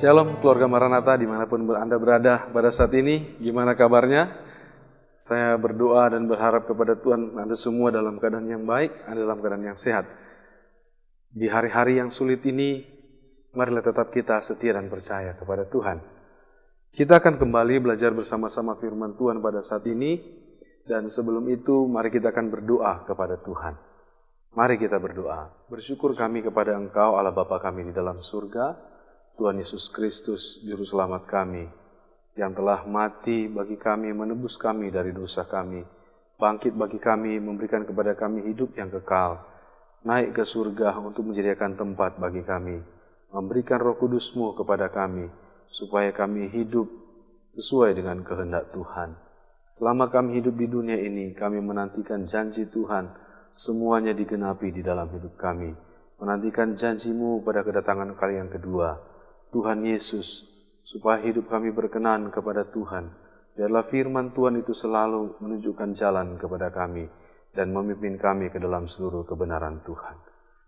Shalom keluarga Maranatha dimanapun Anda berada pada saat ini, gimana kabarnya? Saya berdoa dan berharap kepada Tuhan Anda semua dalam keadaan yang baik, Anda dalam keadaan yang sehat. Di hari-hari yang sulit ini, marilah tetap kita setia dan percaya kepada Tuhan. Kita akan kembali belajar bersama-sama firman Tuhan pada saat ini, dan sebelum itu mari kita akan berdoa kepada Tuhan. Mari kita berdoa. Bersyukur kami kepada Engkau Allah Bapa kami di dalam surga, Tuhan Yesus Kristus, Juru Selamat kami, yang telah mati bagi kami, menebus kami dari dosa kami, bangkit bagi kami, memberikan kepada kami hidup yang kekal, naik ke surga untuk menyediakan tempat bagi kami, memberikan Roh Kudus-Mu kepada kami, supaya kami hidup sesuai dengan kehendak Tuhan. Selama kami hidup di dunia ini, kami menantikan janji Tuhan, semuanya digenapi di dalam hidup kami, menantikan janji-Mu pada kedatangan kali yang kedua, Tuhan Yesus, supaya hidup kami berkenan kepada Tuhan. Biarlah firman Tuhan itu selalu menunjukkan jalan kepada kami dan memimpin kami ke dalam seluruh kebenaran Tuhan.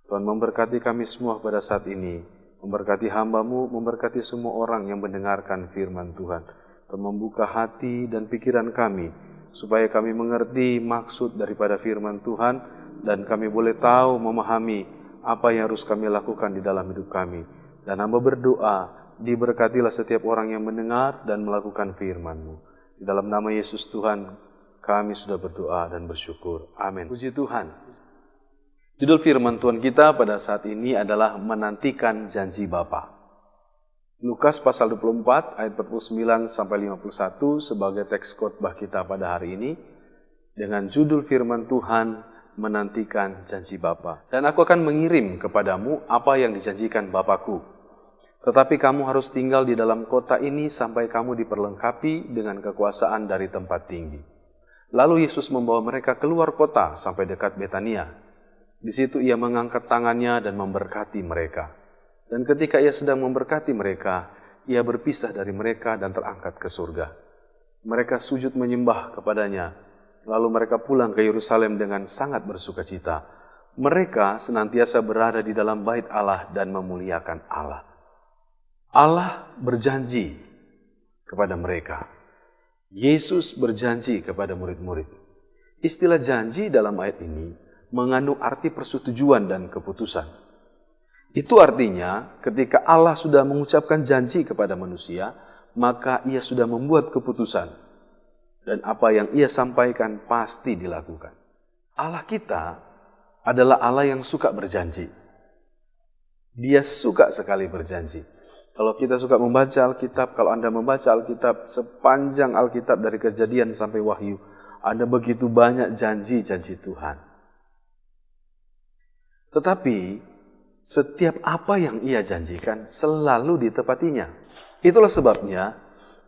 Tuhan memberkati kami semua pada saat ini, memberkati hamba-Mu, memberkati semua orang yang mendengarkan firman Tuhan. Tuhan membuka hati dan pikiran kami, supaya kami mengerti maksud daripada firman Tuhan dan kami boleh tahu, memahami apa yang harus kami lakukan di dalam hidup kami. Dan hamba berdoa, diberkatilah setiap orang yang mendengar dan melakukan firman-Mu. Di dalam nama Yesus Tuhan, kami sudah berdoa dan bersyukur. Amin. Puji Tuhan. Judul firman Tuhan kita pada saat ini adalah menantikan janji Bapa. Lukas pasal 24 ayat 49 sampai 51 sebagai teks khotbah kita pada hari ini dengan judul firman Tuhan menantikan janji Bapa. Dan aku akan mengirim kepadamu apa yang dijanjikan Bapakku. Tetapi kamu harus tinggal di dalam kota ini sampai kamu diperlengkapi dengan kekuasaan dari tempat tinggi. Lalu Yesus membawa mereka keluar kota sampai dekat Betania. Di situ ia mengangkat tangannya dan memberkati mereka. Dan ketika ia sedang memberkati mereka, ia berpisah dari mereka dan terangkat ke surga. Mereka sujud menyembah kepadanya. Lalu mereka pulang ke Yerusalem dengan sangat bersukacita. Mereka senantiasa berada di dalam bait Allah dan memuliakan Allah. Allah berjanji kepada mereka. Yesus berjanji kepada murid-murid. Istilah janji dalam ayat ini mengandung arti persetujuan dan keputusan. Itu artinya ketika Allah sudah mengucapkan janji kepada manusia, maka ia sudah membuat keputusan. Dan apa yang ia sampaikan pasti dilakukan. Allah kita adalah Allah yang suka berjanji. Dia suka sekali berjanji. Kalau kita suka membaca Alkitab, kalau Anda membaca Alkitab sepanjang Alkitab dari Kejadian sampai Wahyu, ada begitu banyak janji-janji Tuhan. Tetapi setiap apa yang ia janjikan selalu ditepatinya. Itulah sebabnya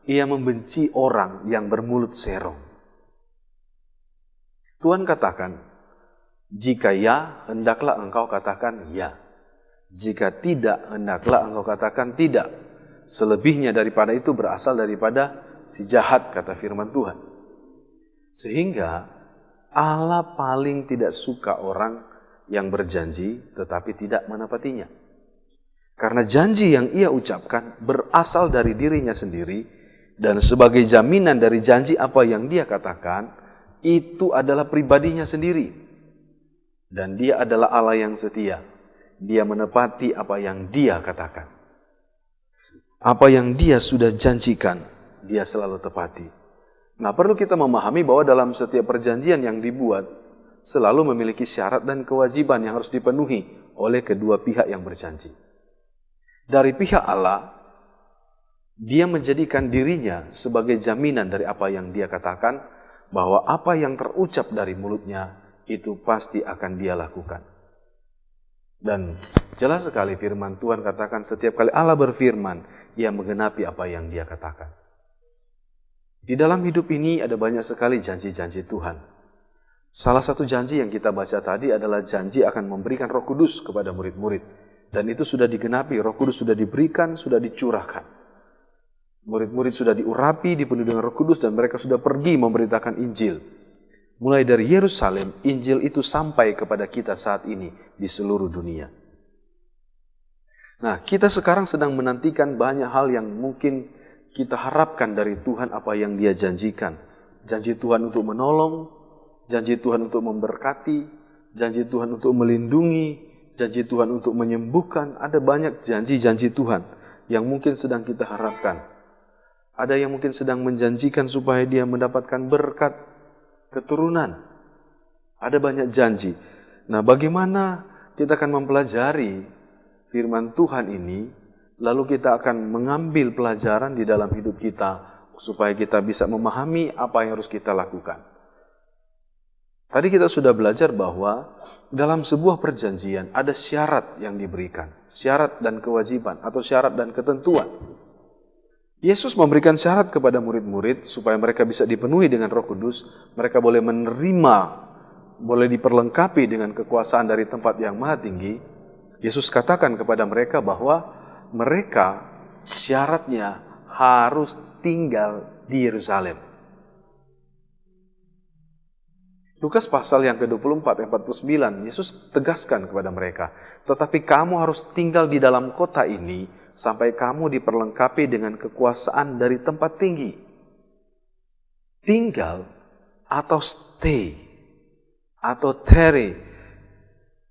ia membenci orang yang bermulut serong. Tuhan katakan, jika ya, hendaklah engkau katakan ya. Jika tidak, hendaklah engkau katakan tidak. Selebihnya daripada itu berasal daripada si jahat, kata firman Tuhan. Sehingga Allah paling tidak suka orang yang berjanji tetapi tidak menepatinya. Karena janji yang ia ucapkan berasal dari dirinya sendiri dan sebagai jaminan dari janji apa yang dia katakan, itu adalah pribadinya sendiri. Dan dia adalah Allah yang setia. Dia menepati apa yang dia katakan. Apa yang dia sudah janjikan, dia selalu tepati. Nah, perlu kita memahami bahwa dalam setiap perjanjian yang dibuat, selalu memiliki syarat dan kewajiban yang harus dipenuhi oleh kedua pihak yang berjanji. Dari pihak Allah, dia menjadikan dirinya sebagai jaminan dari apa yang dia katakan, bahwa apa yang terucap dari mulutnya, itu pasti akan dia lakukan. Dan jelas sekali firman Tuhan katakan setiap kali Allah berfirman, ia menggenapi apa yang dia katakan. Di dalam hidup ini ada banyak sekali janji-janji Tuhan. Salah satu janji yang kita baca tadi adalah janji akan memberikan Roh Kudus kepada murid-murid. Dan itu sudah digenapi, Roh Kudus sudah diberikan, sudah dicurahkan. Murid-murid sudah diurapi, dipenuhi dengan Roh Kudus dan mereka sudah pergi memberitakan Injil. Mulai dari Yerusalem, Injil itu sampai kepada kita saat ini di seluruh dunia. Nah, kita sekarang sedang menantikan banyak hal yang mungkin kita harapkan dari Tuhan, apa yang Dia janjikan. Janji Tuhan untuk menolong, janji Tuhan untuk memberkati, janji Tuhan untuk melindungi, janji Tuhan untuk menyembuhkan. Ada banyak janji-janji Tuhan yang mungkin sedang kita harapkan. Ada yang mungkin sedang menjanjikan supaya dia mendapatkan berkat keturunan. Ada banyak janji. Nah, bagaimana kita akan mempelajari firman Tuhan ini, lalu kita akan mengambil pelajaran di dalam hidup kita, supaya kita bisa memahami apa yang harus kita lakukan. Tadi kita sudah belajar bahwa dalam sebuah perjanjian ada syarat yang diberikan. Syarat dan kewajiban, atau syarat dan ketentuan. Yesus memberikan syarat kepada murid-murid supaya mereka bisa dipenuhi dengan Roh Kudus. Mereka boleh menerima, boleh diperlengkapi dengan kekuasaan dari tempat yang maha tinggi. Yesus katakan kepada mereka bahwa mereka syaratnya harus tinggal di Yerusalem. Lukas pasal yang ke-24 ayat 49, Yesus tegaskan kepada mereka, tetapi kamu harus tinggal di dalam kota ini sampai kamu diperlengkapi dengan kekuasaan dari tempat tinggi. Tinggal atau stay atau tarry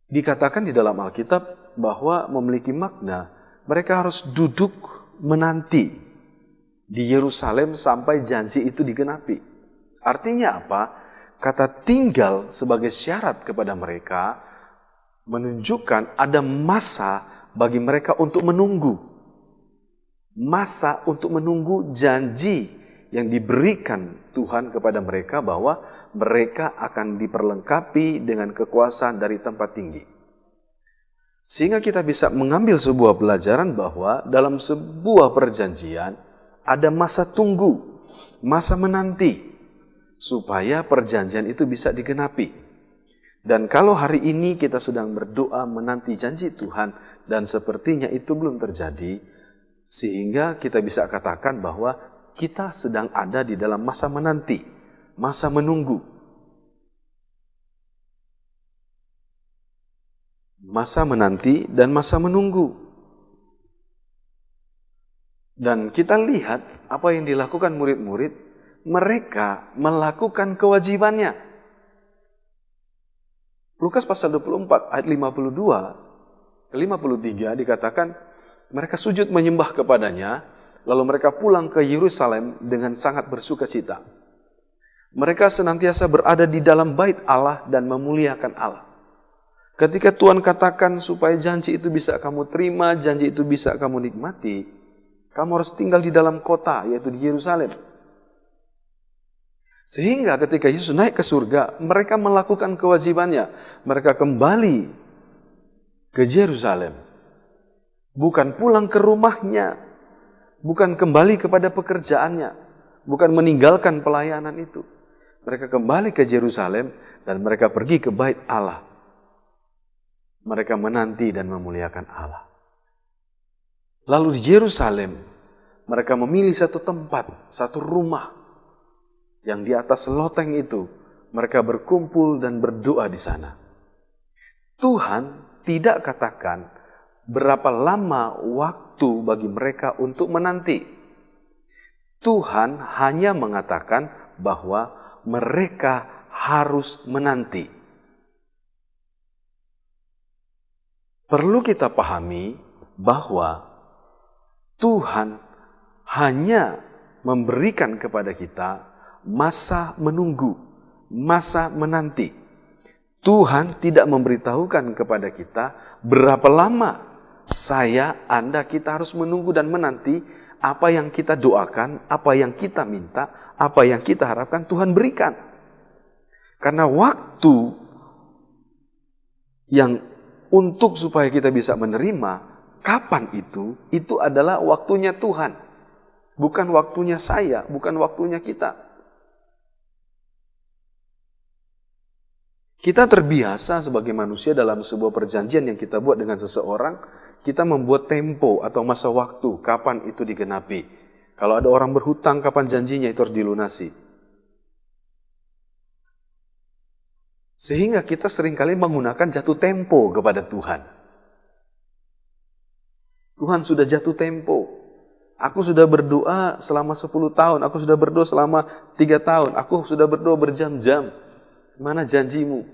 dikatakan di dalam Alkitab bahwa memiliki makna mereka harus duduk menanti di Yerusalem sampai janji itu digenapi. Artinya apa? Kata tinggal sebagai syarat kepada mereka menunjukkan ada masa bagi mereka untuk menunggu. Masa untuk menunggu janji yang diberikan Tuhan kepada mereka bahwa mereka akan diperlengkapi dengan kekuasaan dari tempat tinggi. Sehingga kita bisa mengambil sebuah pelajaran bahwa dalam sebuah perjanjian ada masa tunggu, masa menanti, supaya perjanjian itu bisa digenapi. Dan kalau hari ini kita sedang berdoa menanti janji Tuhan dan sepertinya itu belum terjadi, sehingga kita bisa katakan bahwa kita sedang ada di dalam masa menanti, masa menunggu. Masa menanti dan masa menunggu. Dan kita lihat apa yang dilakukan murid-murid, mereka melakukan kewajibannya. Lukas pasal 24 ayat 52 ke 53 dikatakan, mereka sujud menyembah kepadanya, lalu mereka pulang ke Yerusalem dengan sangat bersuka cita. Mereka senantiasa berada di dalam bait Allah dan memuliakan Allah. Ketika Tuhan katakan supaya janji itu bisa kamu terima, janji itu bisa kamu nikmati, kamu harus tinggal di dalam kota, yaitu di Yerusalem. Sehingga ketika Yesus naik ke surga, mereka melakukan kewajibannya. Mereka kembali ke Yerusalem. Bukan pulang ke rumahnya, bukan kembali kepada pekerjaannya, bukan meninggalkan pelayanan itu. Mereka kembali ke Yerusalem dan mereka pergi ke bait Allah. Mereka menanti dan memuliakan Allah. Lalu di Yerusalem, mereka memilih satu tempat, satu rumah, yang di atas loteng itu, mereka berkumpul dan berdoa di sana. Tuhan tidak katakan berapa lama waktu bagi mereka untuk menanti. Tuhan hanya mengatakan bahwa mereka harus menanti. Perlu kita pahami bahwa Tuhan hanya memberikan kepada kita masa menunggu, masa menanti. Tuhan tidak memberitahukan kepada kita berapa lama Anda, kita harus menunggu dan menanti apa yang kita doakan, apa yang kita minta, apa yang kita harapkan Tuhan berikan. Karena waktu yang untuk supaya kita bisa menerima, kapan itu adalah waktunya Tuhan. Bukan waktunya saya, bukan waktunya kita. Kita terbiasa sebagai manusia dalam sebuah perjanjian yang kita buat dengan seseorang, kita membuat tempo atau masa waktu kapan itu digenapi. Kalau ada orang berhutang, kapan janjinya itu harus dilunasi. Sehingga kita seringkali menggunakan jatuh tempo kepada Tuhan. Tuhan sudah jatuh tempo. Aku sudah berdoa selama 10 tahun. Aku sudah berdoa selama 3 tahun. Aku sudah berdoa berjam-jam. Mana janjimu?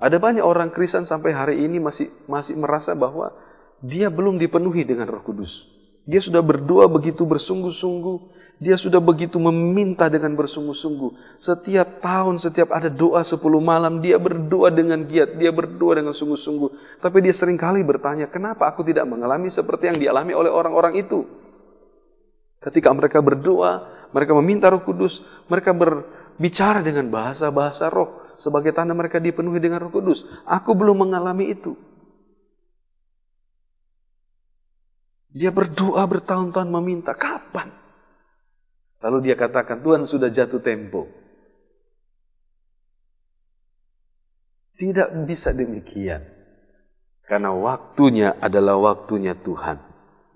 Ada banyak orang Kristen sampai hari ini masih merasa bahwa dia belum dipenuhi dengan Roh Kudus. Dia sudah berdoa begitu bersungguh-sungguh. Dia sudah begitu meminta dengan bersungguh-sungguh. Setiap tahun, setiap ada doa 10 malam, dia berdoa dengan giat. Dia berdoa dengan sungguh-sungguh. Tapi dia seringkali bertanya, kenapa aku tidak mengalami seperti yang dialami oleh orang-orang itu? Ketika mereka berdoa, mereka meminta Roh Kudus, mereka berbicara dengan bahasa-bahasa roh. Sebagai tanda mereka dipenuhi dengan Roh Kudus. Aku belum mengalami itu. Dia berdoa bertahun-tahun meminta, kapan? Lalu dia katakan, Tuhan sudah jatuh tempo. Tidak bisa demikian. Karena waktunya adalah waktunya Tuhan,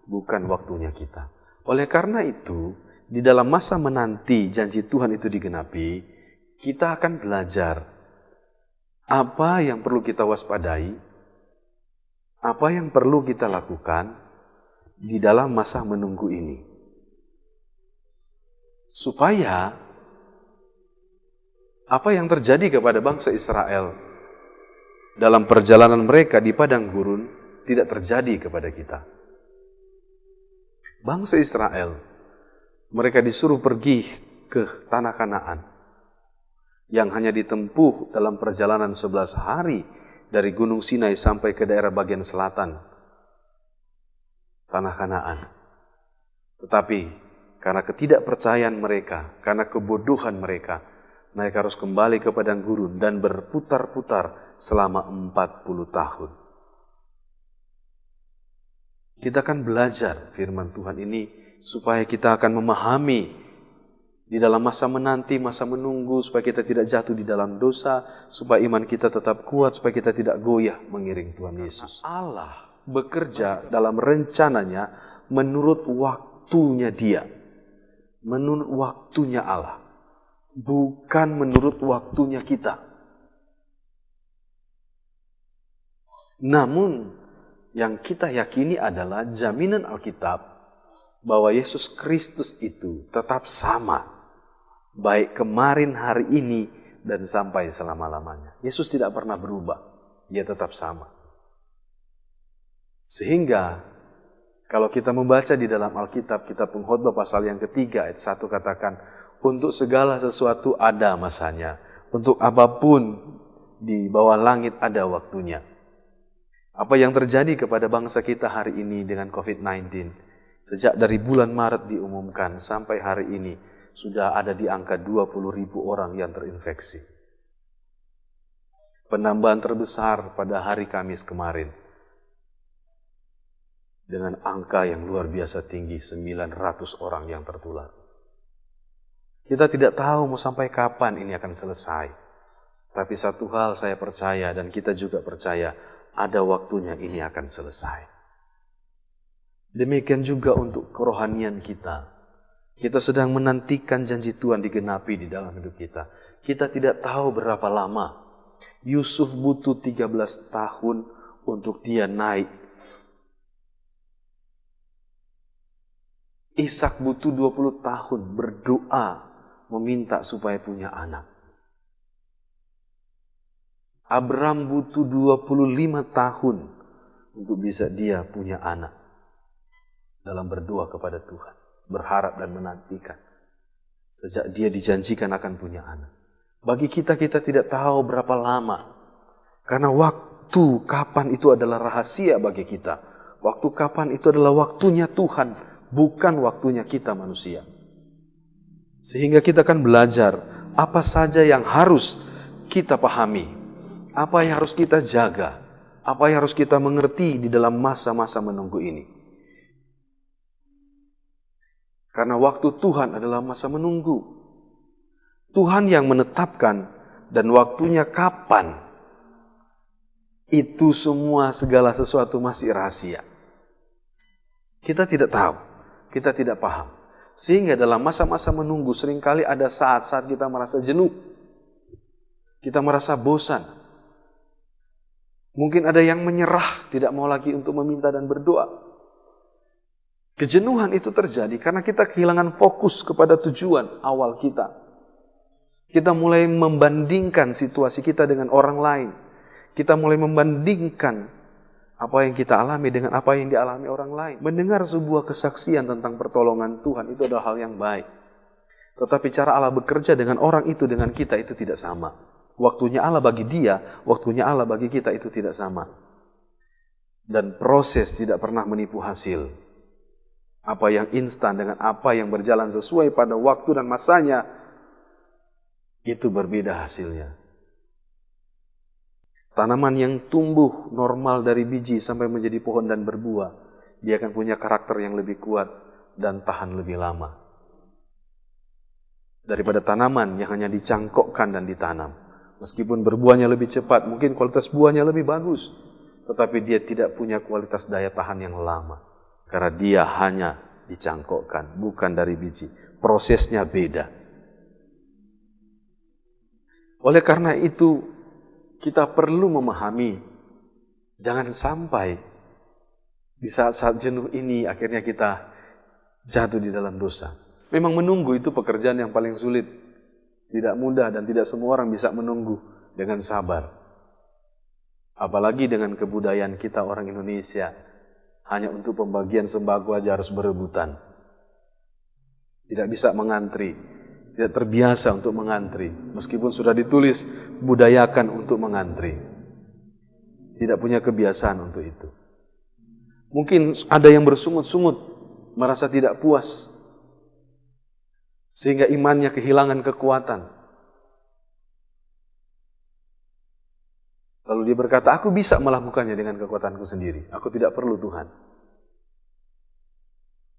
bukan waktunya kita. Oleh karena itu, di dalam masa menanti janji Tuhan itu digenapi, kita akan belajar apa yang perlu kita waspadai, apa yang perlu kita lakukan di dalam masa menunggu ini. Supaya apa yang terjadi kepada bangsa Israel dalam perjalanan mereka di padang gurun tidak terjadi kepada kita. Bangsa Israel, mereka disuruh pergi ke tanah Kanaan yang hanya ditempuh dalam perjalanan 11 hari dari Gunung Sinai sampai ke daerah bagian selatan tanah Kanaan. Tetapi karena ketidakpercayaan mereka, karena kebodohan mereka, mereka harus kembali ke padang gurun dan berputar-putar selama 40 tahun. Kita akan belajar firman Tuhan ini supaya kita akan memahami di dalam masa menanti, masa menunggu, supaya kita tidak jatuh di dalam dosa, supaya iman kita tetap kuat, supaya kita tidak goyah mengiring Tuhan Yesus. Allah bekerja dalam rencananya menurut waktunya Dia. Menurut waktunya Allah, bukan menurut waktunya kita. Namun, yang kita yakini adalah jaminan Alkitab bahwa Yesus Kristus itu tetap sama, baik kemarin, hari ini, dan sampai selama-lamanya. Yesus tidak pernah berubah, Dia tetap sama. Sehingga, kalau kita membaca di dalam Alkitab, kitab Pengkhotbah pasal yang ketiga, ayat 1 katakan, untuk segala sesuatu ada masanya, untuk apapun di bawah langit ada waktunya. Apa yang terjadi kepada bangsa kita hari ini dengan COVID-19, sejak dari bulan Maret diumumkan sampai hari ini, sudah ada di angka 20.000 orang yang terinfeksi. Penambahan terbesar pada hari Kamis kemarin, dengan angka yang luar biasa tinggi, 900 orang yang tertular. Kita tidak tahu mau sampai kapan ini akan selesai. Tapi satu hal saya percaya dan kita juga percaya, ada waktunya ini akan selesai. Demikian juga untuk kerohanian kita. Kita sedang menantikan janji Tuhan digenapi di dalam hidup kita. Kita tidak tahu berapa lama. Yusuf butuh 13 tahun untuk dia naik. Ishak butuh 20 tahun berdoa meminta supaya punya anak. Abraham butuh 25 tahun untuk bisa dia punya anak. Dalam berdoa kepada Tuhan, berharap dan menantikan. Sejak dia dijanjikan akan punya anak. Bagi kita tidak tahu berapa lama. Karena waktu kapan itu adalah rahasia bagi kita. Waktu kapan itu adalah waktunya Tuhan, bukan waktunya kita manusia. Sehingga kita akan belajar apa saja yang harus kita pahami, apa yang harus kita jaga, apa yang harus kita mengerti di dalam masa-masa menunggu ini. Karena waktu Tuhan adalah masa menunggu. Tuhan yang menetapkan dan waktunya kapan, itu semua segala sesuatu masih rahasia. Kita tidak tahu. Kita tidak paham. Sehingga dalam masa-masa menunggu seringkali ada saat-saat kita merasa jenuh. Kita merasa bosan. Mungkin ada yang menyerah, tidak mau lagi untuk meminta dan berdoa. Kejenuhan itu terjadi karena kita kehilangan fokus kepada tujuan awal kita. Kita mulai membandingkan situasi kita dengan orang lain. Kita mulai membandingkan apa yang kita alami dengan apa yang dialami orang lain. Mendengar sebuah kesaksian tentang pertolongan Tuhan itu adalah hal yang baik. Tetapi cara Allah bekerja dengan orang itu, dengan kita itu tidak sama. Waktunya Allah bagi dia, waktunya Allah bagi kita itu tidak sama. Dan proses tidak pernah menipu hasil. Apa yang instan dengan apa yang berjalan sesuai pada waktu dan masanya, itu berbeda hasilnya. Tanaman yang tumbuh normal dari biji sampai menjadi pohon dan berbuah, dia akan punya karakter yang lebih kuat dan tahan lebih lama. Daripada tanaman yang hanya dicangkokkan dan ditanam. Meskipun berbuahnya lebih cepat, mungkin kualitas buahnya lebih bagus, tetapi dia tidak punya kualitas daya tahan yang lama. Karena dia hanya dicangkokkan, bukan dari biji. Prosesnya beda. Oleh karena itu, kita perlu memahami, jangan sampai di saat-saat jenuh ini akhirnya kita jatuh di dalam dosa. Memang menunggu itu pekerjaan yang paling sulit. Tidak mudah dan tidak semua orang bisa menunggu dengan sabar. Apalagi dengan kebudayaan kita orang Indonesia. Hanya untuk pembagian sembako aja harus berebutan. Tidak bisa mengantri. Tidak terbiasa untuk mengantri. Meskipun sudah ditulis, budayakan untuk mengantri. Tidak punya kebiasaan untuk itu. Mungkin ada yang bersungut-sungut, merasa tidak puas. Sehingga imannya kehilangan kekuatan. Lalu dia berkata, aku bisa melakukannya dengan kekuatanku sendiri. Aku tidak perlu Tuhan.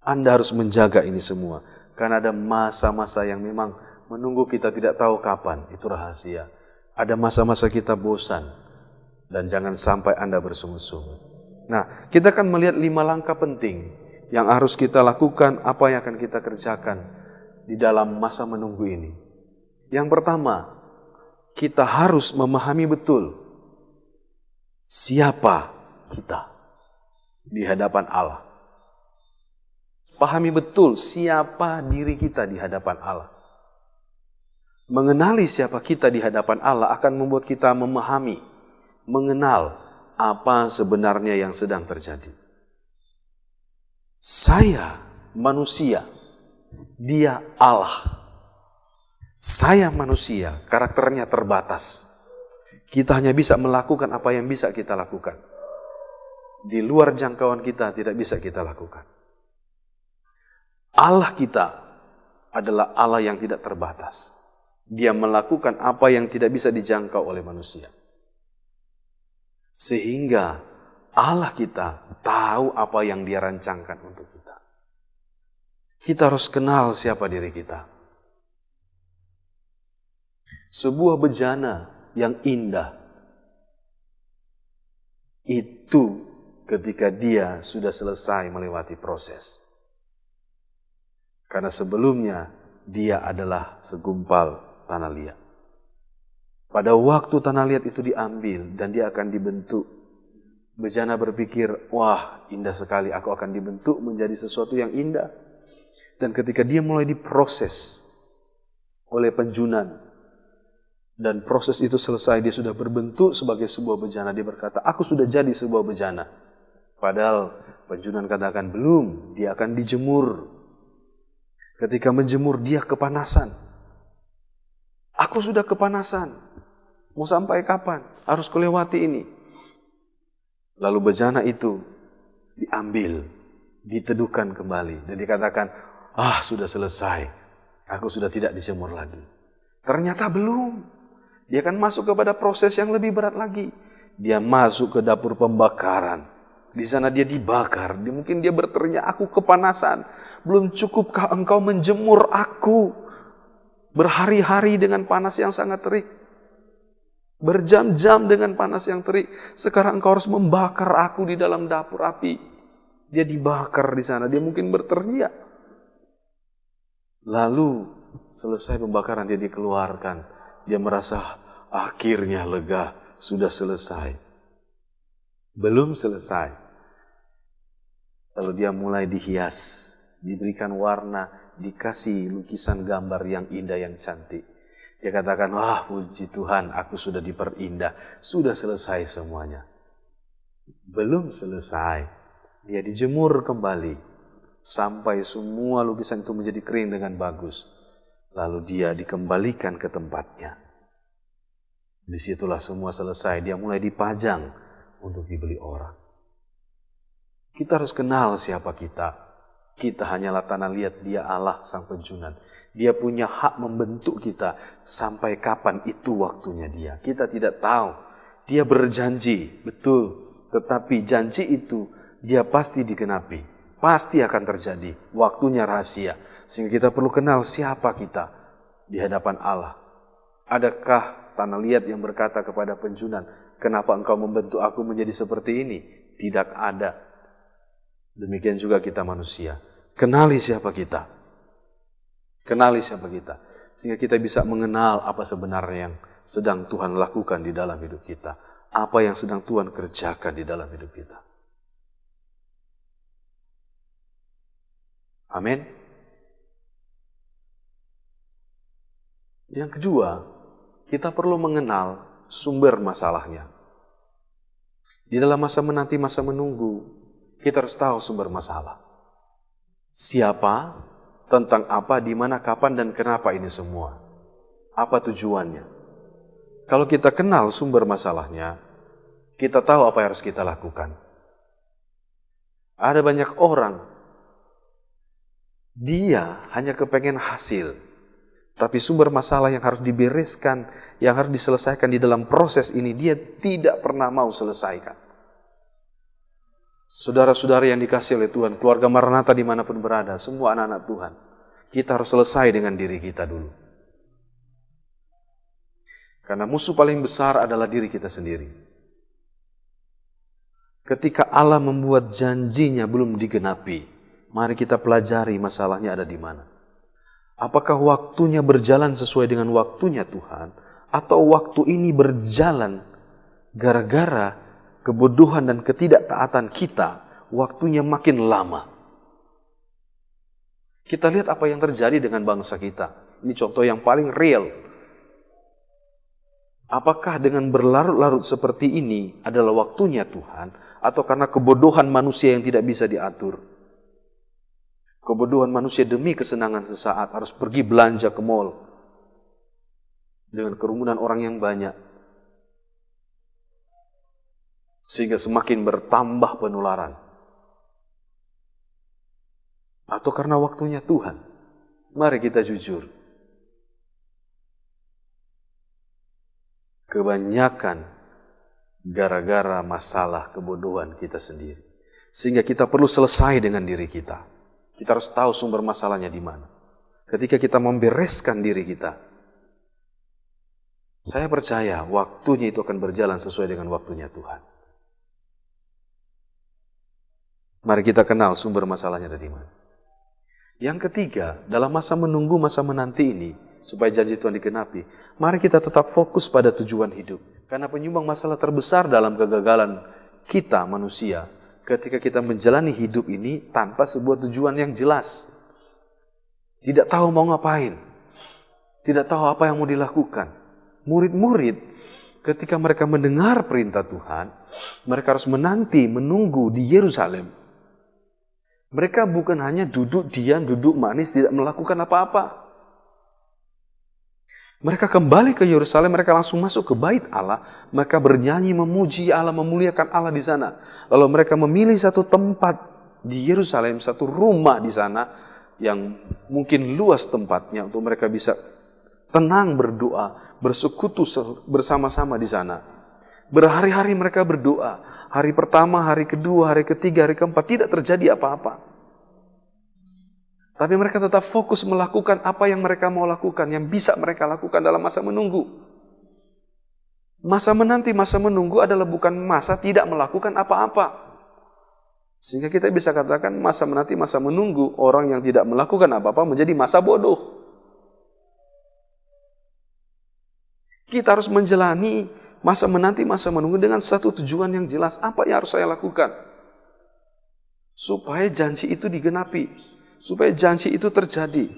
Anda harus menjaga ini semua. Karena ada masa-masa yang memang menunggu kita tidak tahu kapan. Itu rahasia. Ada masa-masa kita bosan. Dan jangan sampai Anda bersungut-sungut. Nah, kita akan melihat 5 langkah penting yang harus kita lakukan, apa yang akan kita kerjakan di dalam masa menunggu ini. Yang pertama, kita harus memahami betul siapa kita di hadapan Allah. Pahami betul siapa diri kita di hadapan Allah. Mengenali siapa kita di hadapan Allah akan membuat kita memahami, mengenal apa sebenarnya yang sedang terjadi. Saya manusia, dia Allah. Saya manusia, karakternya terbatas. Kita hanya bisa melakukan apa yang bisa kita lakukan. Di luar jangkauan kita tidak bisa kita lakukan. Allah kita adalah Allah yang tidak terbatas. Dia melakukan apa yang tidak bisa dijangkau oleh manusia. Sehingga Allah kita tahu apa yang Dia rancangkan untuk kita. Kita harus kenal siapa diri kita. Sebuah bejana yang indah itu ketika dia sudah selesai melewati proses. Karena sebelumnya dia adalah segumpal tanah liat. Pada waktu tanah liat itu diambil dan dia akan dibentuk, bejana berpikir, wah indah sekali, aku akan dibentuk menjadi sesuatu yang indah. Dan ketika dia mulai diproses oleh penjunan, dan proses itu selesai, dia sudah berbentuk sebagai sebuah bejana. Dia berkata, aku sudah jadi sebuah bejana. Padahal penjunan katakan, belum, dia akan dijemur. Ketika menjemur, dia kepanasan. Aku sudah kepanasan. Mau sampai kapan? Harus kelewati ini. Lalu bejana itu diambil, diteduhkan kembali. Dan dikatakan, sudah selesai. Aku sudah tidak dijemur lagi. Ternyata belum. Dia akan masuk kepada proses yang lebih berat lagi. Dia masuk ke dapur pembakaran. Di sana dia dibakar. Mungkin dia berteriak, aku kepanasan. Belum cukupkah engkau menjemur aku? Berhari-hari dengan panas yang sangat terik. Berjam-jam dengan panas yang terik. Sekarang engkau harus membakar aku di dalam dapur api. Dia dibakar di sana. Dia mungkin berteriak. Lalu selesai pembakaran dia dikeluarkan. Dia merasa akhirnya lega, sudah selesai. Belum selesai. Lalu dia mulai dihias, diberikan warna, dikasih lukisan gambar yang indah, yang cantik. Dia katakan, wah puji Tuhan, aku sudah diperindah, sudah selesai semuanya. Belum selesai, dia dijemur kembali, sampai semua lukisan itu menjadi kering dengan bagus. Lalu dia dikembalikan ke tempatnya. Disitulah semua selesai, dia mulai dipajang untuk dibeli orang. Kita harus kenal siapa kita. Kita hanyalah tanah liat, dia Allah sang penjunan. Dia punya hak membentuk kita sampai kapan itu waktunya dia. Kita tidak tahu. Dia berjanji, betul. Tetapi janji itu dia pasti digenapi. Pasti akan terjadi. Waktunya rahasia. Sehingga kita perlu kenal siapa kita di hadapan Allah. Adakah tanah liat yang berkata kepada penjunan, kenapa engkau membentuk aku menjadi seperti ini? Tidak ada. Demikian juga kita manusia. Kenali siapa kita. Kenali siapa kita. Sehingga kita bisa mengenal apa sebenarnya yang sedang Tuhan lakukan di dalam hidup kita. Apa yang sedang Tuhan kerjakan di dalam hidup kita. Amin. Yang kedua, kita perlu mengenal sumber masalahnya. Di dalam masa menanti, masa menunggu, kita harus tahu sumber masalah. Siapa, tentang apa, di mana, kapan, dan kenapa ini semua. Apa tujuannya. Kalau kita kenal sumber masalahnya, kita tahu apa yang harus kita lakukan. Ada banyak orang, dia hanya kepengen hasil. Tapi sumber masalah yang harus dibereskan, yang harus diselesaikan di dalam proses ini, dia tidak pernah mau selesaikan. Saudara-saudara yang dikasih oleh Tuhan, keluarga Maranatha dimanapun berada, semua anak-anak Tuhan, kita harus selesai dengan diri kita dulu. Karena musuh paling besar adalah diri kita sendiri. Ketika Allah membuat janjinya belum digenapi, mari kita pelajari masalahnya ada di mana. Apakah waktunya berjalan sesuai dengan waktunya Tuhan, atau waktu ini berjalan gara-gara kebodohan dan ketidaktaatan kita, waktunya makin lama. Kita lihat apa yang terjadi dengan bangsa kita. Ini contoh yang paling real. Apakah dengan berlarut-larut seperti ini adalah waktunya Tuhan, atau karena kebodohan manusia yang tidak bisa diatur? Kebodohan manusia demi kesenangan sesaat harus pergi belanja ke mall dengan kerumunan orang yang banyak, sehingga semakin bertambah penularan. Atau karena waktunya Tuhan? Mari kita jujur. Kebanyakan gara-gara masalah kebodohan kita sendiri. Sehingga kita perlu selesai dengan diri kita. Kita harus tahu sumber masalahnya di mana. Ketika kita membereskan diri kita, saya percaya waktunya itu akan berjalan sesuai dengan waktunya Tuhan. Mari kita kenal sumber masalahnya ada di mana. Yang ketiga, dalam masa menunggu, masa menanti ini, supaya janji Tuhan digenapi, mari kita tetap fokus pada tujuan hidup. Karena penyumbang masalah terbesar dalam kegagalan kita manusia, ketika kita menjalani hidup ini tanpa sebuah tujuan yang jelas. Tidak tahu mau ngapain. Tidak tahu apa yang mau dilakukan. Murid-murid, ketika mereka mendengar perintah Tuhan, mereka harus menanti, menunggu di Yerusalem. Mereka bukan hanya duduk diam, duduk manis, tidak melakukan apa-apa. Mereka kembali ke Yerusalem, mereka langsung masuk ke bait Allah. Mereka bernyanyi, memuji Allah, memuliakan Allah di sana. Lalu mereka memilih satu tempat di Yerusalem, satu rumah di sana yang mungkin luas tempatnya untuk mereka bisa tenang berdoa, bersekutu bersama-sama di sana. Berhari-hari mereka berdoa. Hari pertama, hari kedua, hari ketiga, hari keempat tidak terjadi apa-apa. Tapi mereka tetap fokus melakukan apa yang mereka mau lakukan, yang bisa mereka lakukan dalam masa menunggu. Masa menanti, masa menunggu adalah bukan masa tidak melakukan apa-apa. Sehingga kita bisa katakan masa menanti, masa menunggu, orang yang tidak melakukan apa-apa menjadi masa bodoh. Kita harus menjalani masa menanti, masa menunggu dengan satu tujuan yang jelas. Apa yang harus saya lakukan? supaya janji itu digenapi, supaya janji itu terjadi.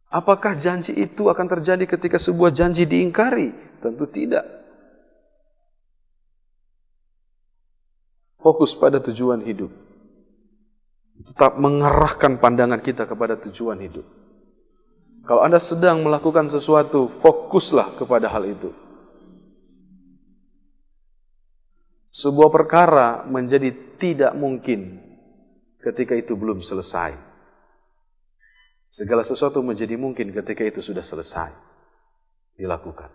Apakah janji itu akan terjadi ketika sebuah janji diingkari? Tentu tidak. Fokus pada tujuan hidup. Tetap mengarahkan pandangan kita kepada tujuan hidup. Kalau Anda sedang melakukan sesuatu, fokuslah kepada hal itu. Sebuah perkara menjadi tidak mungkin ketika itu belum selesai. Segala sesuatu menjadi mungkin ketika itu sudah selesai dilakukan.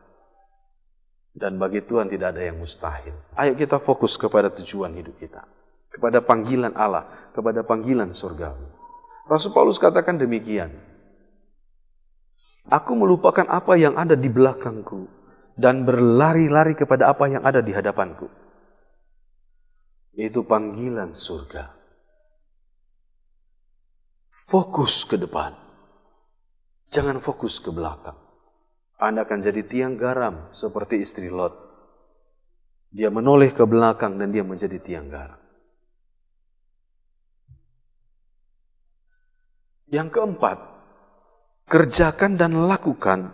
Dan bagi Tuhan tidak ada yang mustahil. Ayo kita fokus kepada tujuan hidup kita, kepada panggilan Allah, kepada panggilan surgawi. Rasul Paulus katakan demikian. Aku melupakan apa yang ada di belakangku dan berlari-lari kepada apa yang ada di hadapanku. Itu panggilan surga. Fokus ke depan. Jangan fokus ke belakang. Anda akan jadi tiang garam seperti istri Lot. Dia menoleh ke belakang dan dia menjadi tiang garam. Yang keempat, kerjakan dan lakukan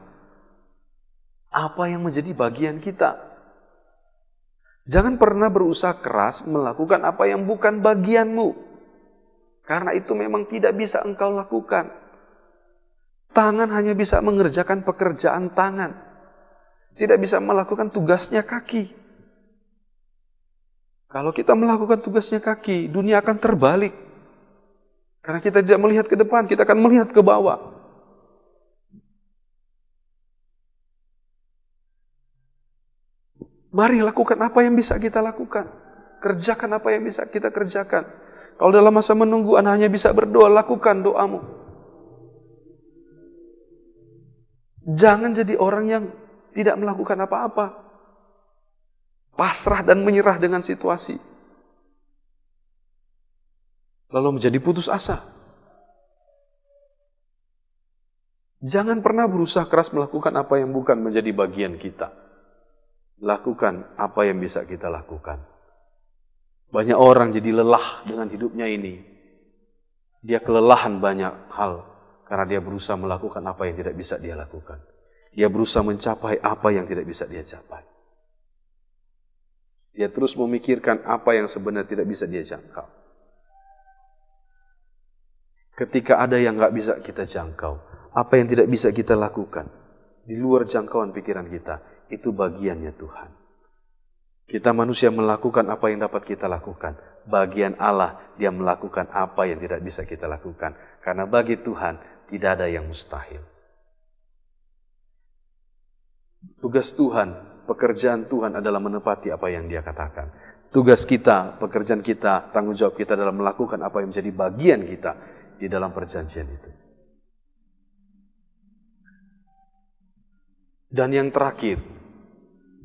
apa yang menjadi bagian kita. Jangan pernah berusaha keras melakukan apa yang bukan bagianmu. Karena itu memang tidak bisa engkau lakukan. Tangan hanya bisa mengerjakan pekerjaan tangan. Tidak bisa melakukan tugasnya kaki. Kalau kita melakukan tugasnya kaki, dunia akan terbalik. Karena kita tidak melihat ke depan, kita akan melihat ke bawah. Mari lakukan apa yang bisa kita lakukan. Kerjakan apa yang bisa kita kerjakan. Kalau dalam masa menunggu Anda hanya bisa berdoa, lakukan doamu. Jangan jadi orang yang tidak melakukan apa-apa. Pasrah dan menyerah dengan situasi. Lalu menjadi putus asa. Jangan pernah berusaha keras melakukan apa yang bukan menjadi bagian kita. Lakukan apa yang bisa kita lakukan. Banyak orang jadi lelah dengan hidupnya ini. Dia kelelahan banyak hal karena dia berusaha melakukan apa yang tidak bisa dia lakukan. Dia berusaha mencapai apa yang tidak bisa dia capai. Dia terus memikirkan apa yang sebenarnya tidak bisa dia jangkau. Ketika ada yang nggak bisa kita jangkau, apa yang tidak bisa kita lakukan, di luar jangkauan pikiran kita, itu bagiannya Tuhan. Kita manusia melakukan apa yang dapat kita lakukan. Bagian Allah, dia melakukan apa yang tidak bisa kita lakukan. Karena bagi Tuhan, tidak ada yang mustahil. Tugas Tuhan, pekerjaan Tuhan adalah menepati apa yang dia katakan. Tugas kita, pekerjaan kita, tanggung jawab kita adalah melakukan apa yang menjadi bagian kita di dalam perjanjian itu. Dan yang terakhir,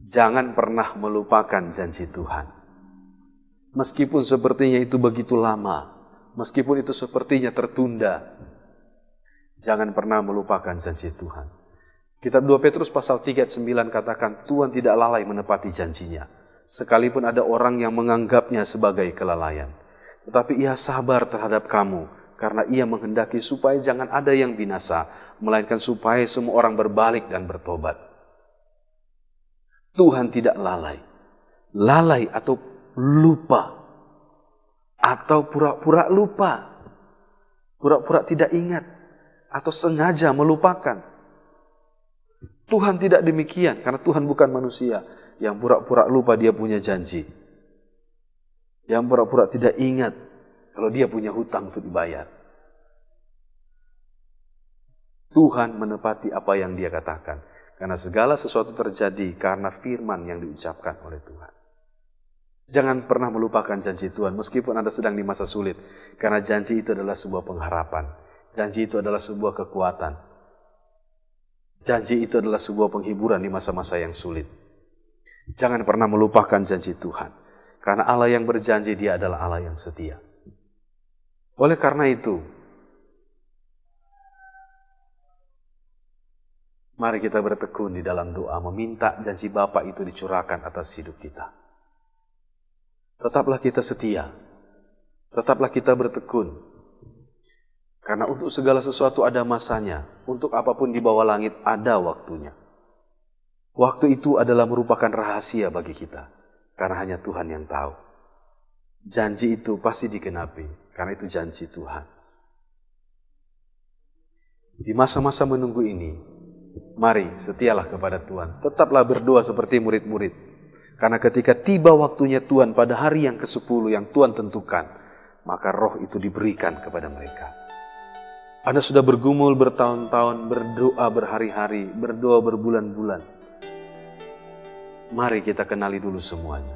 jangan pernah melupakan janji Tuhan. Meskipun sepertinya itu begitu lama, meskipun itu sepertinya tertunda, jangan pernah melupakan janji Tuhan. Kitab 2 Petrus pasal 3 ayat 9 katakan, Tuhan tidak lalai menepati janjinya, sekalipun ada orang yang menganggapnya sebagai kelalaian. Tetapi ia sabar terhadap kamu, karena ia menghendaki supaya jangan ada yang binasa, melainkan supaya semua orang berbalik dan bertobat. Tuhan tidak lalai. Lalai atau lupa. Atau pura-pura lupa. Pura-pura tidak ingat. Atau sengaja melupakan. Tuhan tidak demikian. Karena Tuhan bukan manusia yang pura-pura lupa dia punya janji. Yang pura-pura tidak ingat kalau dia punya hutang untuk dibayar. Tuhan menepati apa yang dia katakan. Karena segala sesuatu terjadi karena firman yang diucapkan oleh Tuhan. Jangan pernah melupakan janji Tuhan meskipun Anda sedang di masa sulit. Karena janji itu adalah sebuah pengharapan. Janji itu adalah sebuah kekuatan. Janji itu adalah sebuah penghiburan di masa-masa yang sulit. Jangan pernah melupakan janji Tuhan. Karena Allah yang berjanji, dia adalah Allah yang setia. Oleh karena itu, mari kita bertekun di dalam doa, meminta janji Bapa itu dicurahkan atas hidup kita. Tetaplah kita setia. Tetaplah kita bertekun. Karena untuk segala sesuatu ada masanya. Untuk apapun di bawah langit ada waktunya. Waktu itu adalah merupakan rahasia bagi kita. Karena hanya Tuhan yang tahu. Janji itu pasti digenapi. Karena itu janji Tuhan. Di masa-masa menunggu ini, mari setialah kepada Tuhan. Tetaplah berdoa seperti murid-murid. Karena ketika tiba waktunya Tuhan pada hari yang ke-10 yang Tuhan tentukan, maka roh itu diberikan kepada mereka. Anda sudah bergumul bertahun-tahun, berdoa berhari-hari, berdoa berbulan-bulan. Mari kita kenali dulu semuanya.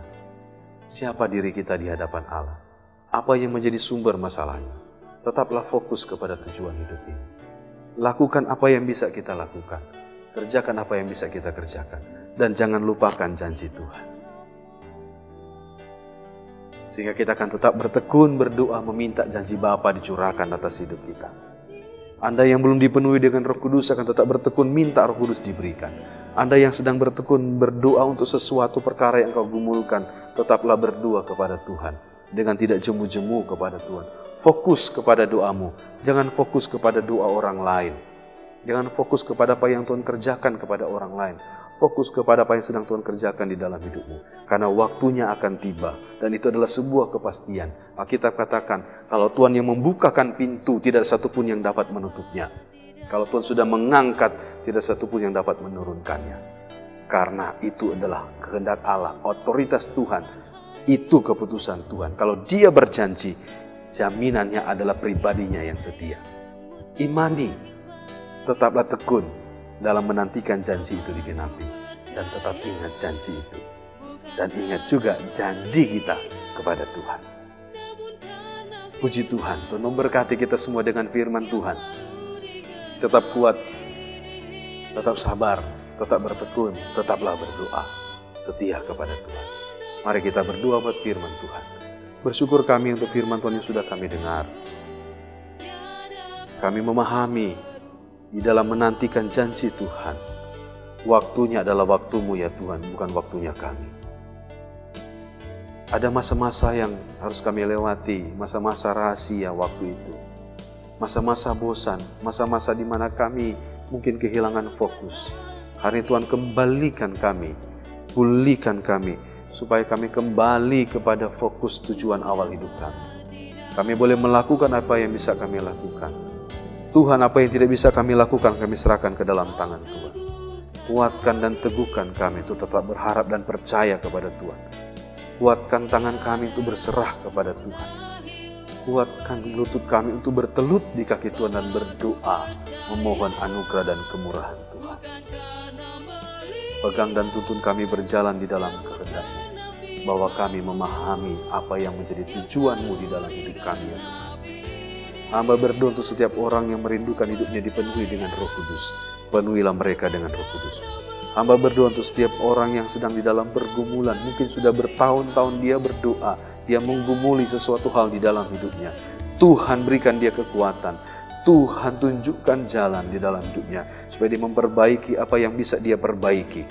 Siapa diri kita di hadapan Allah? Apa yang menjadi sumber masalahnya? Tetaplah fokus kepada tujuan hidup ini. Lakukan apa yang bisa kita lakukan. Kerjakan apa yang bisa kita kerjakan. Dan jangan lupakan janji Tuhan. Sehingga kita akan tetap bertekun, berdoa, meminta janji Bapa dicurahkan atas hidup kita. Anda yang belum dipenuhi dengan Roh Kudus akan tetap bertekun, minta Roh Kudus diberikan. Anda yang sedang bertekun, berdoa untuk sesuatu perkara yang kau gumulkan, tetaplah berdoa kepada Tuhan. Dengan tidak jemu-jemu kepada Tuhan. Fokus kepada doamu. Jangan fokus kepada doa orang lain. Jangan fokus kepada apa yang Tuhan kerjakan kepada orang lain. Fokus kepada apa yang sedang Tuhan kerjakan di dalam hidupmu. Karena waktunya akan tiba. Dan itu adalah sebuah kepastian. Alkitab katakan, kalau Tuhan yang membukakan pintu, tidak ada satupun yang dapat menutupnya. Kalau Tuhan sudah mengangkat, tidak satupun yang dapat menurunkannya. Karena itu adalah kehendak Allah, otoritas Tuhan. Itu keputusan Tuhan. Kalau Dia berjanji, jaminannya adalah pribadinya yang setia. Imani, tetaplah tekun dalam menantikan janji itu digenapi. Dan tetap ingat janji itu. Dan ingat juga janji kita kepada Tuhan. Puji Tuhan, Tuhan memberkati kita semua dengan firman Tuhan. Tetap kuat, tetap sabar, tetap bertekun, tetaplah berdoa. Setia kepada Tuhan. Mari kita berdoa buat firman Tuhan. Bersyukur kami untuk firman Tuhan yang sudah kami dengar. Kami memahami di dalam menantikan janji Tuhan. Waktunya adalah waktumu ya Tuhan, bukan waktunya kami. Ada masa-masa yang harus kami lewati, masa-masa rahasia waktu itu. Masa-masa bosan, masa-masa di mana kami mungkin kehilangan fokus. Hari Tuhan kembalikan kami, pulihkan kami, supaya kami kembali kepada fokus tujuan awal hidup kami. Kami boleh melakukan apa yang bisa kami lakukan. Tuhan, apa yang tidak bisa kami lakukan, kami serahkan ke dalam tangan Tuhan. Kuatkan dan teguhkan kami untuk tetap berharap dan percaya kepada Tuhan. Kuatkan tangan kami untuk berserah kepada Tuhan. Kuatkan lutut kami untuk bertelut di kaki Tuhan dan berdoa, memohon anugerah dan kemurahan Tuhan. Pegang dan tuntun kami berjalan di dalam kehendak-Mu, bahwa kami memahami apa yang menjadi tujuan-Mu di dalam hidup kami ya Tuhan. Hamba berdoa untuk setiap orang yang merindukan hidupnya dipenuhi dengan Roh Kudus. Penuhilah mereka dengan Roh Kudus. Hamba berdoa untuk setiap orang yang sedang di dalam pergumulan. Mungkin sudah bertahun-tahun dia berdoa. Dia menggumuli sesuatu hal di dalam hidupnya. Tuhan berikan dia kekuatan. Tuhan tunjukkan jalan di dalam hidupnya. Supaya dia memperbaiki apa yang bisa dia perbaiki.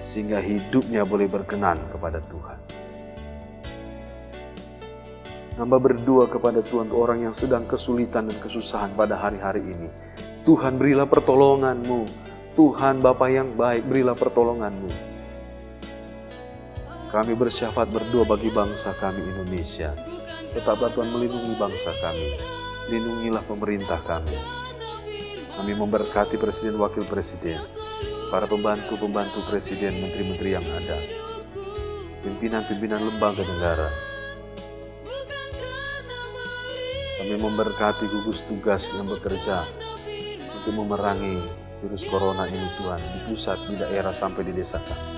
Sehingga hidupnya boleh berkenan kepada Tuhan. Hamba berdoa kepada Tuhan untuk orang yang sedang kesulitan dan kesusahan pada hari-hari ini. Tuhan berilah pertolongan-Mu. Tuhan Bapa yang baik, berilah pertolongan-Mu. Kami bersyafaat berdoa bagi bangsa kami Indonesia. Tetaplah Tuhan melindungi bangsa kami. Lindungilah pemerintah kami. Kami memberkati Presiden, Wakil Presiden, para pembantu-pembantu Presiden, menteri-menteri yang ada, pimpinan-pimpinan lembaga negara. Kami memberkati gugus tugas yang bekerja untuk memerangi virus corona ini Tuhan, di pusat, di daerah, sampai di desa kami.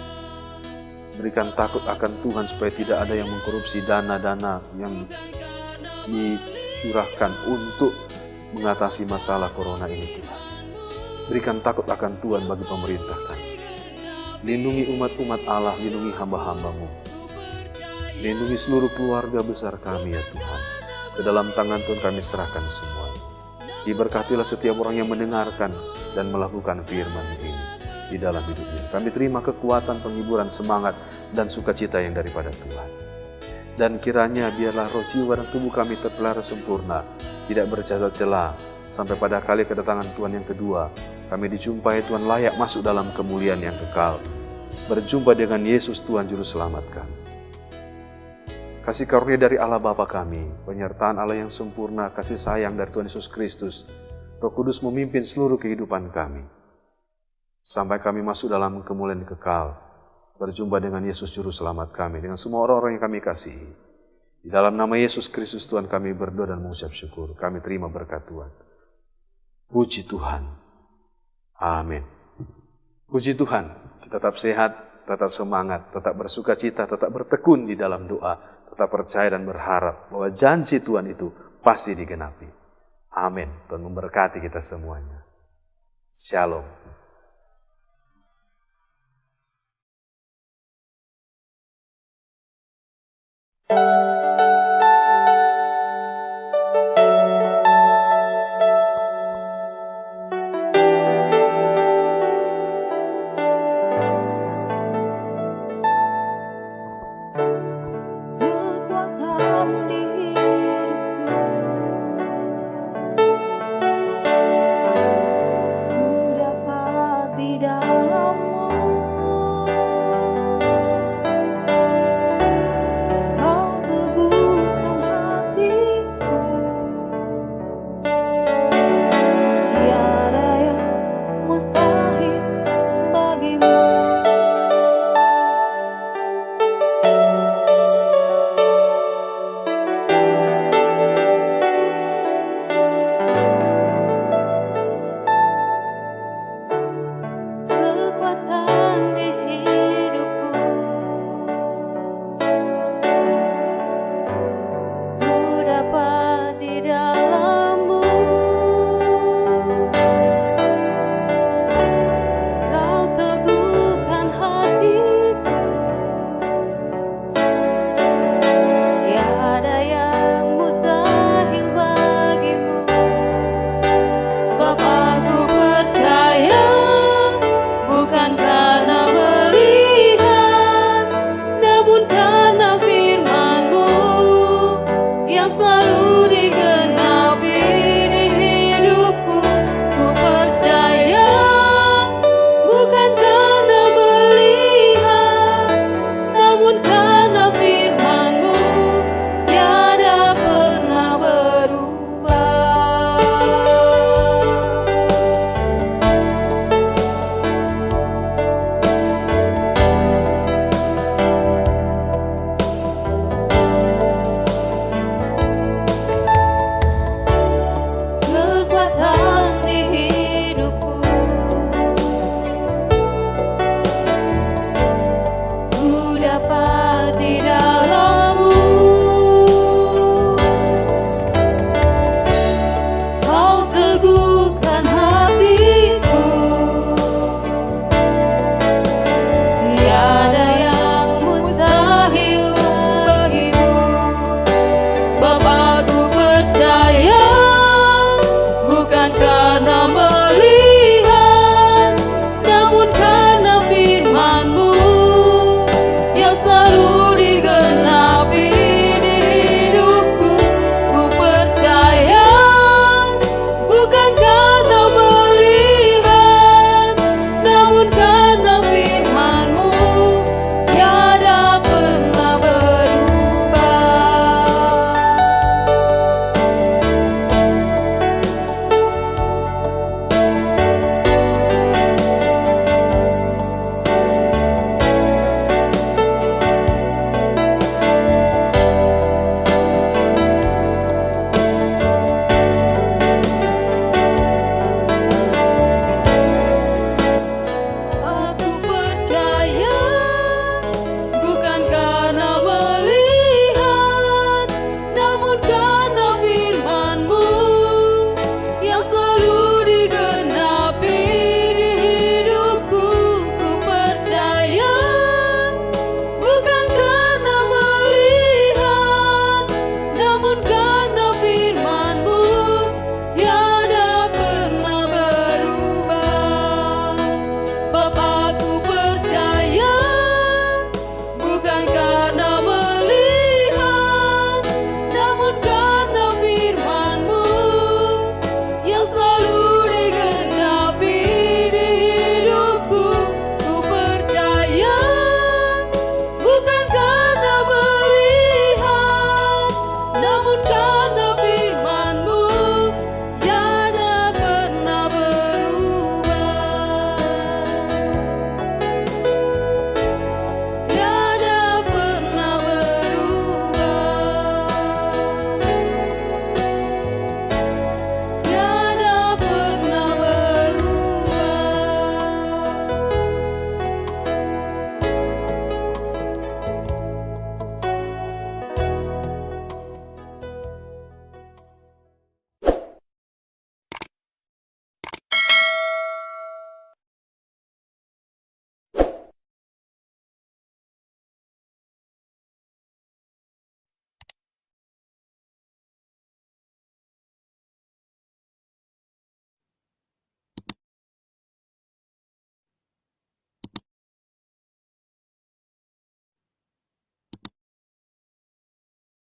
Berikan takut akan Tuhan supaya tidak ada yang mengkorupsi dana-dana yang dicurahkan untuk mengatasi masalah corona ini Tuhan. Berikan takut akan Tuhan bagi pemerintah kami. Lindungi umat-umat Allah, lindungi hamba-hamba-Mu. Lindungi seluruh keluarga besar kami ya Tuhan. Ke dalam tangan Tuhan kami serahkan semua. Diberkatilah setiap orang yang mendengarkan dan melakukan firman ini di dalam hidupnya. Kami terima kekuatan, penghiburan, semangat, dan sukacita yang daripada Tuhan. Dan kiranya biarlah roh, jiwa, dan tubuh kami terpelihara sempurna, tidak bercacat celah, sampai pada kali kedatangan Tuhan yang kedua, kami dijumpai Tuhan layak masuk dalam kemuliaan yang kekal, berjumpa dengan Yesus Tuhan Juru Selamat kami. Kasih karunia dari Allah Bapa kami, penyertaan Allah yang sempurna, kasih sayang dari Tuhan Yesus Kristus, Roh Kudus memimpin seluruh kehidupan kami, sampai kami masuk dalam kemuliaan kekal, berjumpa dengan Yesus Juru Selamat kami, dengan semua orang-orang yang kami kasihi. Di dalam nama Yesus Kristus Tuhan kami berdoa dan mengucap syukur. Kami terima berkat Tuhan. Puji Tuhan. Amin. Puji Tuhan. Kita tetap sehat, tetap semangat, tetap bersuka cita, tetap bertekun di dalam doa, tetap percaya dan berharap bahwa janji Tuhan itu pasti digenapi. Amin. Tuhan memberkati kita semuanya. Shalom. Tiada yang mustahil.